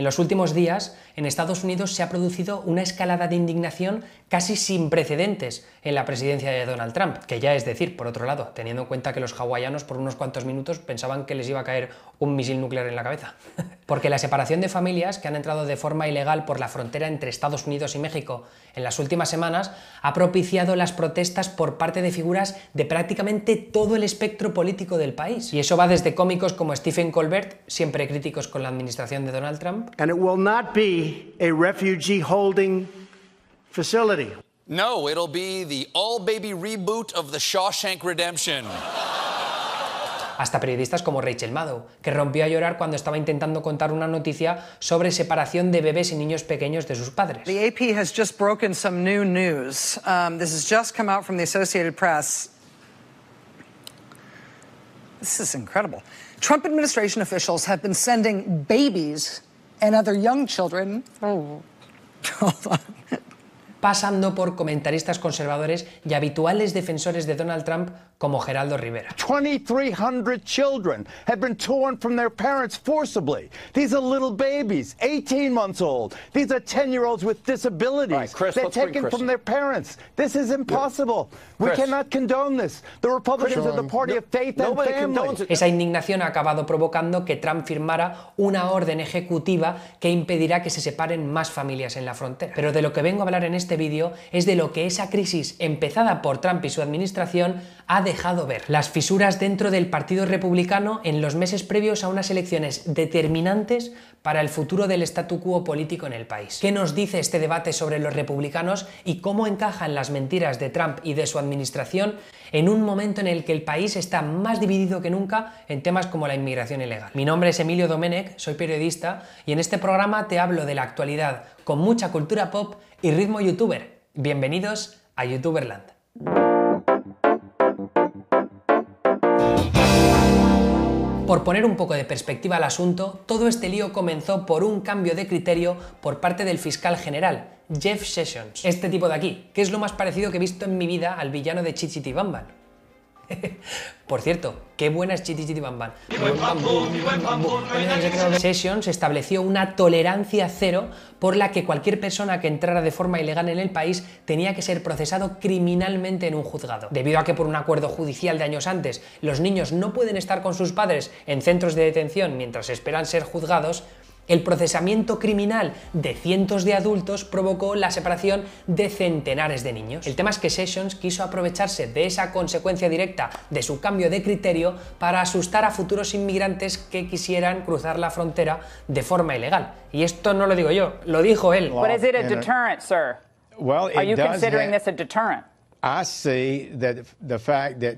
En los últimos días, en Estados Unidos se ha producido una escalada de indignación casi sin precedentes en la presidencia de Donald Trump, que ya es decir, por otro lado, teniendo en cuenta que los hawaianos por unos cuantos minutos pensaban que les iba a caer un misil nuclear en la cabeza. Porque la separación de familias que han entrado de forma ilegal por la frontera entre Estados Unidos y México en las últimas semanas ha propiciado las protestas por parte de figuras de prácticamente todo el espectro político del país. Y eso va desde cómicos como Stephen Colbert, siempre críticos con la administración de Donald Trump, And it will not be a refugee holding facility. No, it'll be the all-baby reboot of the Shawshank Redemption. hasta periodistas como Rachel Maddow, que rompió a llorar cuando estaba intentando contar una noticia sobre separación de bebés y niños pequeños de sus padres. The AP has just broken some new news. This has just come out from the Associated Press. This is incredible. Trump administration officials have been sending babies and other young children. Hold on. Pasando por comentaristas conservadores y habituales defensores de Donald Trump como Geraldo Rivera. 2,300 children have been torn from their parents forcibly. These are little babies, 18 months old. These are 10-year-olds with disabilities. Right, Chris, They're taken from their parents. This is impossible. We cannot condone this. The Republicans are the party of faith and family. Esa indignación ha acabado provocando que Trump firmara una orden ejecutiva que impedirá que se separen más familias en la frontera. Pero de lo que vengo a hablar en este vídeo es de lo que esa crisis empezada por Trump y su administración ha dejado ver. Las fisuras dentro del Partido Republicano en los meses previos a unas elecciones determinantes para el futuro del statu quo político en el país. ¿Qué nos dice este debate sobre los republicanos y cómo encajan las mentiras de Trump y de su administración en un momento en el que el país está más dividido que nunca en temas como la inmigración ilegal? Mi nombre es Emilio Doménech, soy periodista y en este programa te hablo de la actualidad con mucha cultura pop y ritmo youtuber. Bienvenidos a Youtuberland. Por poner un poco de perspectiva al asunto, todo este lío comenzó por un cambio de criterio por parte del fiscal general, Jeff Sessions. Este tipo de aquí, que es lo más parecido que he visto en mi vida al villano de Chichitibamban. Por cierto, qué buena es Chichitibamban. Sessions estableció una tolerancia cero por la que cualquier persona que entrara de forma ilegal en el país tenía que ser procesado criminalmente en un juzgado. Debido a que por un acuerdo judicial de años antes los niños no pueden estar con sus padres en centros de detención mientras esperan ser juzgados, el procesamiento criminal de cientos de adultos provocó la separación de centenares de niños. El tema es que Sessions quiso aprovecharse de esa consecuencia directa de su cambio de criterio para asustar a futuros inmigrantes que quisieran cruzar la frontera de forma ilegal. Y esto no lo digo yo, lo dijo él. But is it a deterrent, sir? Well, Are you considering this a deterrent? I see that the fact that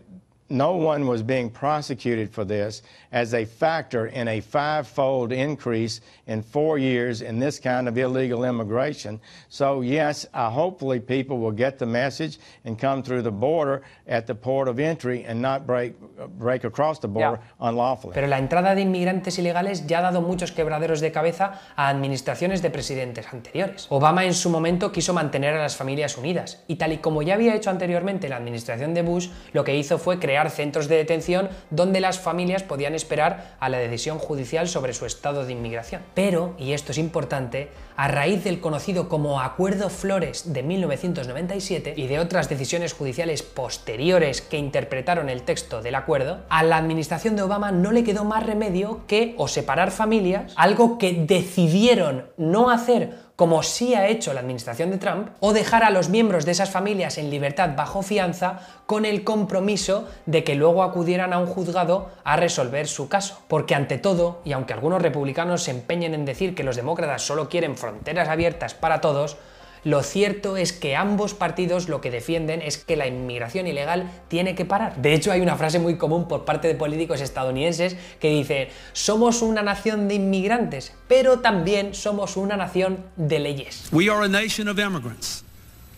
no one was being prosecuted for this as a factor in a 5-fold increase in 4 years in this kind of illegal immigration. So yes, hopefully people will get the message and come through the border at the port of entry and not break across the border unlawfully. Pero la entrada de inmigrantes ilegales ya ha dado muchos quebraderos de cabeza a administraciones de presidentes anteriores. Obama en su momento quiso mantener a las familias unidas y tal y como ya había hecho anteriormente la administración de Bush, lo que hizo fue crear centros de detención donde las familias podían esperar a la decisión judicial sobre su estado de inmigración. Pero, y esto es importante, a raíz del conocido como Acuerdo Flores de 1997 y de otras decisiones judiciales posteriores que interpretaron el texto del acuerdo, a la administración de Obama no le quedó más remedio que o separar familias, algo que decidieron no hacer como sí ha hecho la administración de Trump, o dejar a los miembros de esas familias en libertad bajo fianza con el compromiso de que luego acudieran a un juzgado a resolver su caso. Porque ante todo, y aunque algunos republicanos se empeñen en decir que los demócratas solo quieren fronteras abiertas para todos, lo cierto es que ambos partidos lo que defienden es que la inmigración ilegal tiene que parar. De hecho, hay una frase muy común por parte de políticos estadounidenses que dice: somos una nación de inmigrantes, pero también somos una nación de leyes. We are a nation of immigrants,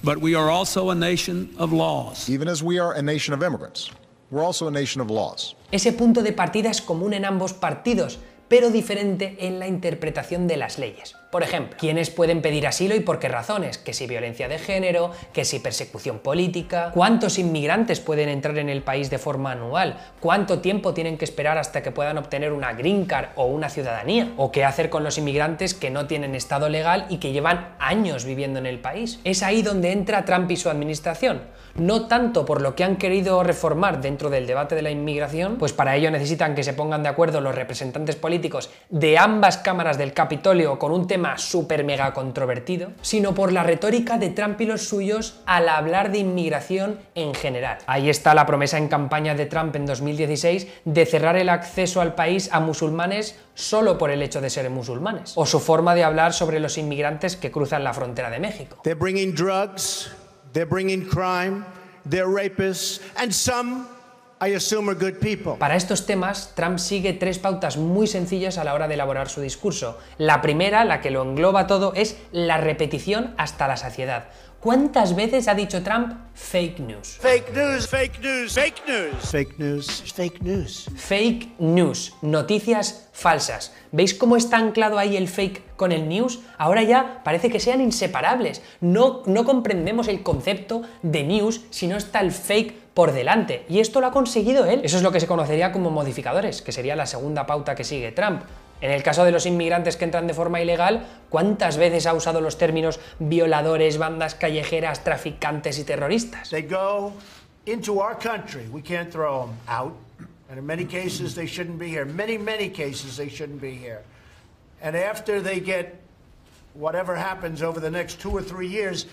but we are also a nation of laws. Even as we are a nation of immigrants, we're also a nation of laws. Ese punto de partida es común en ambos partidos, pero diferente en la interpretación de las leyes. Por ejemplo, ¿quiénes pueden pedir asilo y por qué razones? Que si violencia de género, que si persecución política, cuántos inmigrantes pueden entrar en el país de forma anual, cuánto tiempo tienen que esperar hasta que puedan obtener una green card o una ciudadanía, o qué hacer con los inmigrantes que no tienen estado legal y que llevan años viviendo en el país. Es ahí donde entra Trump y su administración. No tanto por lo que han querido reformar dentro del debate de la inmigración, pues para ello necesitan que se pongan de acuerdo los representantes políticos de ambas cámaras del Capitolio con un tema súper mega controvertido, sino por la retórica de Trump y los suyos al hablar de inmigración en general. Ahí está la promesa en campaña de Trump en 2016 de cerrar el acceso al país a musulmanes solo por el hecho de ser musulmanes, o su forma de hablar sobre los inmigrantes que cruzan la frontera de México. They're bringing drugs, they're bringing crime, they're rapists, and some, I assume, are good people. Para estos temas, Trump sigue 3 pautas muy sencillas a la hora de elaborar su discurso. La primera, la que lo engloba todo, es la repetición hasta la saciedad. ¿Cuántas veces ha dicho Trump fake news? Fake news, fake news, fake news. Fake news, fake news. Fake news, noticias falsas. ¿Veis cómo está anclado ahí el fake con el news? Ahora ya parece que sean inseparables. No comprendemos el concepto de news si no está el fake por delante. Y esto lo ha conseguido él. Eso es lo que se conocería como modificadores, que sería la segunda pauta que sigue Trump. En el caso de los inmigrantes que entran de forma ilegal, ¿cuántas veces ha usado los términos violadores, bandas callejeras, traficantes y terroristas? They go into our country. We can't throw them out. And in many cases they shouldn't be here. Many cases they shouldn't be here. And after they get whatever happens over the next 2 or 3 years,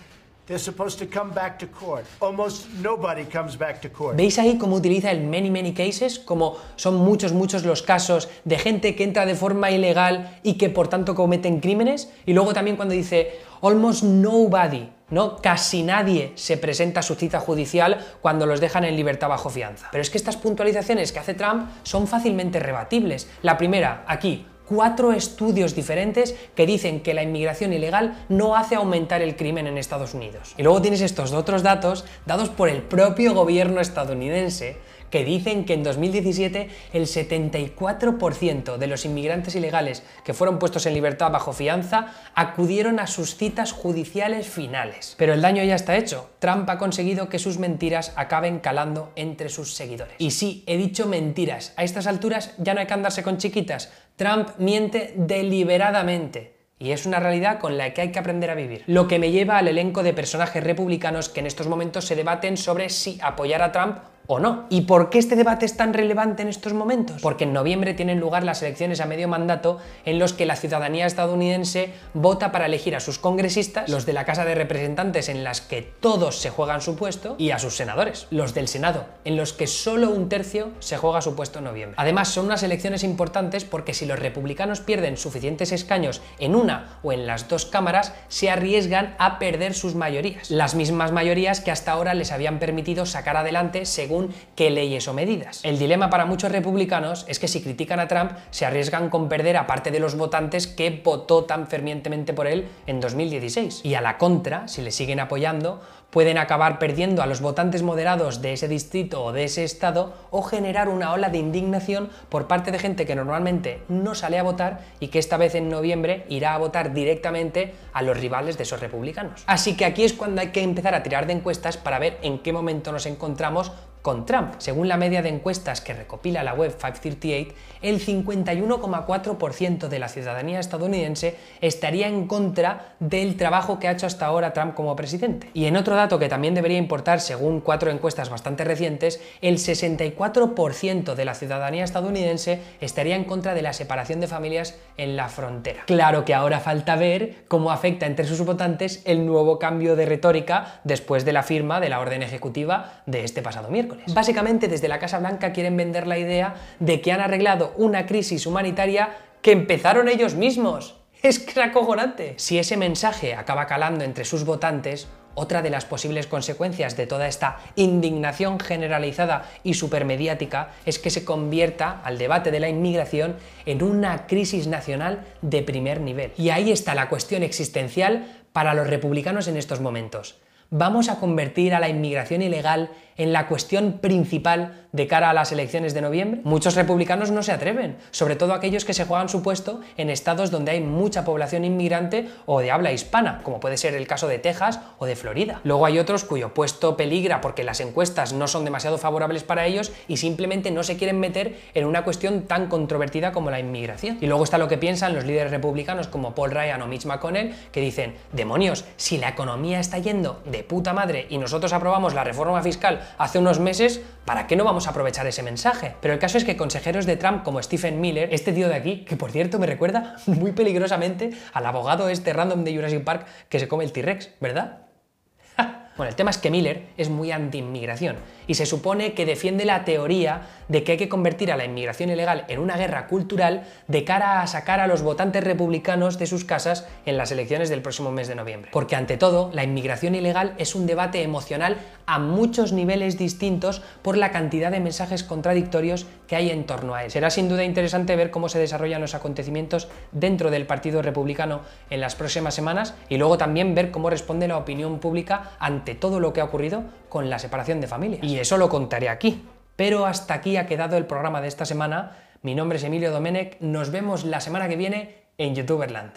they're supposed to come back to court. Almost nobody comes back to court. ¿Veis ahí cómo utiliza el many cases? Como son muchos los casos de gente que entra de forma ilegal y que por tanto cometen crímenes. Y luego también cuando dice almost nobody, ¿no? Casi nadie se presenta a su cita judicial cuando los dejan en libertad bajo fianza. Pero es que estas puntualizaciones que hace Trump son fácilmente rebatibles. La primera, aquí, 4 estudios diferentes que dicen que la inmigración ilegal no hace aumentar el crimen en Estados Unidos. Y luego tienes estos otros datos dados por el propio gobierno estadounidense que dicen que en 2017 el 74% de los inmigrantes ilegales que fueron puestos en libertad bajo fianza acudieron a sus citas judiciales finales. Pero el daño ya está hecho. Trump ha conseguido que sus mentiras acaben calando entre sus seguidores. Y sí, he dicho mentiras. A estas alturas ya no hay que andarse con chiquitas. Trump miente deliberadamente. Y es una realidad con la que hay que aprender a vivir. Lo que me lleva al elenco de personajes republicanos que en estos momentos se debaten sobre si apoyar a Trump o no. ¿Y por qué este debate es tan relevante en estos momentos? Porque en noviembre tienen lugar las elecciones a medio mandato en los que la ciudadanía estadounidense vota para elegir a sus congresistas, los de la Casa de Representantes en las que todos se juegan su puesto, y a sus senadores, los del Senado, en los que solo 1/3 se juega su puesto en noviembre. Además, son unas elecciones importantes porque si los republicanos pierden suficientes escaños en una o en las 2 cámaras, se arriesgan a perder sus mayorías. Las mismas mayorías que hasta ahora les habían permitido sacar adelante según qué leyes o medidas. El dilema para muchos republicanos es que si critican a Trump se arriesgan con perder a parte de los votantes que votó tan fervientemente por él en 2016. Y a la contra, si le siguen apoyando, pueden acabar perdiendo a los votantes moderados de ese distrito o de ese estado o generar una ola de indignación por parte de gente que normalmente no sale a votar y que esta vez en noviembre irá a votar directamente a los rivales de esos republicanos. Así que aquí es cuando hay que empezar a tirar de encuestas para ver en qué momento nos encontramos con Trump. Según la media de encuestas que recopila la web 538, el 51,4% de la ciudadanía estadounidense estaría en contra del trabajo que ha hecho hasta ahora Trump como presidente. Y en otro dato que también debería importar, según 4 encuestas bastante recientes, el 64% de la ciudadanía estadounidense estaría en contra de la separación de familias en la frontera. Claro que ahora falta ver cómo afecta entre sus votantes el nuevo cambio de retórica después de la firma de la orden ejecutiva de este pasado miércoles. Básicamente, desde la Casa Blanca quieren vender la idea de que han arreglado una crisis humanitaria que empezaron ellos mismos. Es que es acojonante. Si ese mensaje acaba calando entre sus votantes, otra de las posibles consecuencias de toda esta indignación generalizada y supermediática es que se convierta al debate de la inmigración en una crisis nacional de primer nivel. Y ahí está la cuestión existencial para los republicanos en estos momentos. ¿Vamos a convertir a la inmigración ilegal en la cuestión principal de cara a las elecciones de noviembre? Muchos republicanos no se atreven, sobre todo aquellos que se juegan su puesto en estados donde hay mucha población inmigrante o de habla hispana, como puede ser el caso de Texas o de Florida. Luego hay otros cuyo puesto peligra porque las encuestas no son demasiado favorables para ellos y simplemente no se quieren meter en una cuestión tan controvertida como la inmigración. Y luego está lo que piensan los líderes republicanos como Paul Ryan o Mitch McConnell, que dicen, demonios, si la economía está yendo de puta madre y nosotros aprobamos la reforma fiscal hace unos meses, ¿para qué no vamos a aprovechar ese mensaje? Pero el caso es que consejeros de Trump como Stephen Miller, este tío de aquí, que por cierto me recuerda muy peligrosamente al abogado este random de Jurassic Park que se come el T-Rex, ¿verdad? Bueno, el tema es que Miller es muy anti-inmigración y se supone que defiende la teoría de que hay que convertir a la inmigración ilegal en una guerra cultural de cara a sacar a los votantes republicanos de sus casas en las elecciones del próximo mes de noviembre. Porque ante todo, la inmigración ilegal es un debate emocional a muchos niveles distintos por la cantidad de mensajes contradictorios que hay en torno a él. Será sin duda interesante ver cómo se desarrollan los acontecimientos dentro del Partido Republicano en las próximas semanas y luego también ver cómo responde la opinión pública ante todo lo que ha ocurrido con la separación de familias. Y eso lo contaré aquí. Pero hasta aquí ha quedado el programa de esta semana. Mi nombre es Emilio Doménech. Nos vemos la semana que viene en Youtuberland.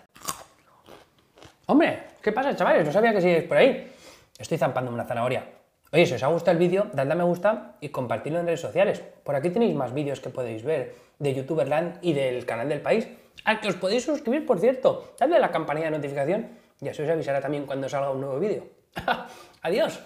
Hombre, ¿qué pasa, chavales? No sabía que sigues por ahí. Estoy zampando una zanahoria. Oye, si os ha gustado el vídeo, dadle a me gusta y compartidlo en redes sociales. Por aquí tenéis más vídeos que podéis ver de Youtuberland y del canal del país, al que os podéis suscribir, por cierto. Dadle a la campanilla de notificación y así os avisará también cuando salga un nuevo vídeo. ¡Adiós!